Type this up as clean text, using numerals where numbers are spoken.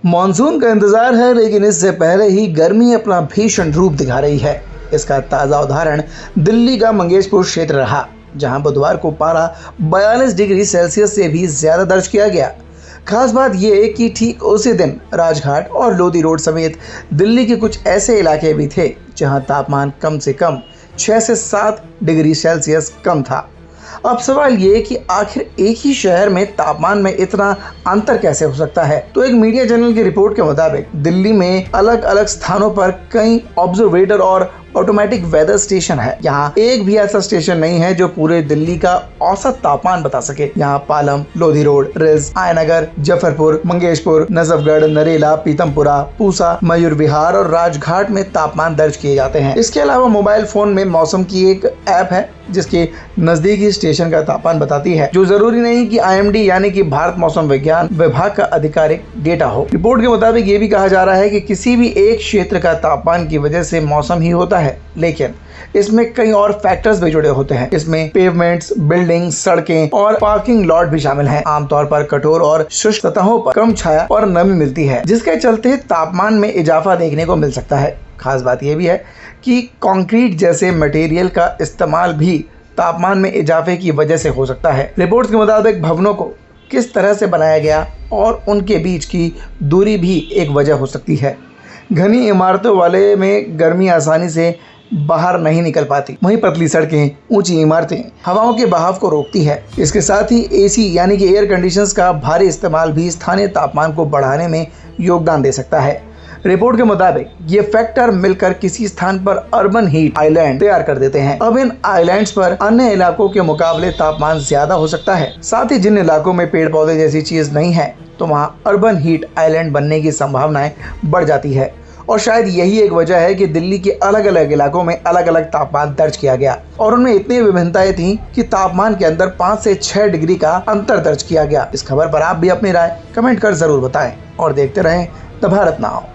Monsoon का इंतजार है, लेकिन इससे पहले ही गर्मी अपना भीषण रूप दिखा रही है। इसका ताज़ा उदाहरण दिल्ली का मंगेशपुर क्षेत्र रहा, जहां बुधवार को पारा 42 डिग्री सेल्सियस से भी ज़्यादा दर्ज किया गया। खास बात यह है कि ठीक उसी दिन राजघाट और लोधी रोड समेत दिल्ली के कुछ ऐसे इलाके भी थे जहां तापमान कम से कम 6 से 7 डिग्री सेल्सियस कम था। अब सवाल ये है कि आखिर एक ही शहर में तापमान में इतना अंतर कैसे हो सकता है। तो एक मीडिया चैनल की रिपोर्ट के मुताबिक दिल्ली में अलग अलग स्थानों पर कई ऑब्जर्वेटर और ऑटोमेटिक वेदर स्टेशन है। यहाँ एक भी ऐसा स्टेशन नहीं है जो पूरे दिल्ली का औसत तापमान बता सके। यहाँ पालम, लोधी रोड, रिज, आयनगर, जफरपुर, मंगेशपुर, नजफगढ़, नरेला, पीतमपुरा, पूसा, मयूर विहार और राजघाट में तापमान दर्ज किए जाते हैं। इसके अलावा मोबाइल फोन में मौसम की एक ऐप है जिसके नजदीकी स्टेशन का तापमान बताती है, जो जरूरी नहीं कि IMD यानी कि भारत मौसम विज्ञान विभाग का आधिकारिक डेटा हो। रिपोर्ट के मुताबिक ये भी कहा जा रहा है कि किसी भी एक क्षेत्र का तापमान की वजह से मौसम ही होता है, लेकिन इसमें कई और फैक्टर्स भी जुड़े होते हैं। इसमें पेवमेंट्स, बिल्डिंग, सड़कें और पार्किंग लॉट भी शामिल हैं। आमतौर पर कठोर और शुष्क सतहों पर कम छाया और नमी मिलती है, जिसके चलते तापमान में इजाफा देखने को मिल सकता है। खास बात यह भी है कि कंक्रीट जैसे मटेरियल का इस्तेमाल भी तापमान में इजाफे की वजह से हो सकता है। रिपोर्ट्स के मुताबिक भवनों को किस तरह से बनाया गया और उनके बीच की दूरी भी एक वजह हो सकती है। घनी इमारतों वाले में गर्मी आसानी से बाहर नहीं निकल पाती, वहीं पतली सड़कें, ऊंची इमारतें हवाओं के बहाव को रोकती है। इसके साथ ही AC यानी कि एयर कंडीशनर्स का भारी इस्तेमाल भी स्थानीय तापमान को बढ़ाने में योगदान दे सकता है। रिपोर्ट के मुताबिक ये फैक्टर मिलकर किसी स्थान पर अर्बन हीट आइलैंड तैयार कर देते हैं। अब इन आइलैंड्स पर अन्य इलाकों के मुकाबले तापमान ज्यादा हो सकता है। साथ ही जिन इलाकों में पेड़ पौधे जैसी चीज नहीं है, तो वहाँ अर्बन हीट आइलैंड बनने की संभावनाएं बढ़ जाती है। और शायद यही एक वजह है कि दिल्ली के अलग अलग इलाकों में अलग अलग तापमान दर्ज किया गया और उनमें इतनी विभिन्नताएं थी कि तापमान के अंदर 5 से 6 डिग्री का अंतर दर्ज किया गया। इस खबर पर आप भी अपनी राय कमेंट कर जरूर बताएं और देखते रहें द भारत नाउ।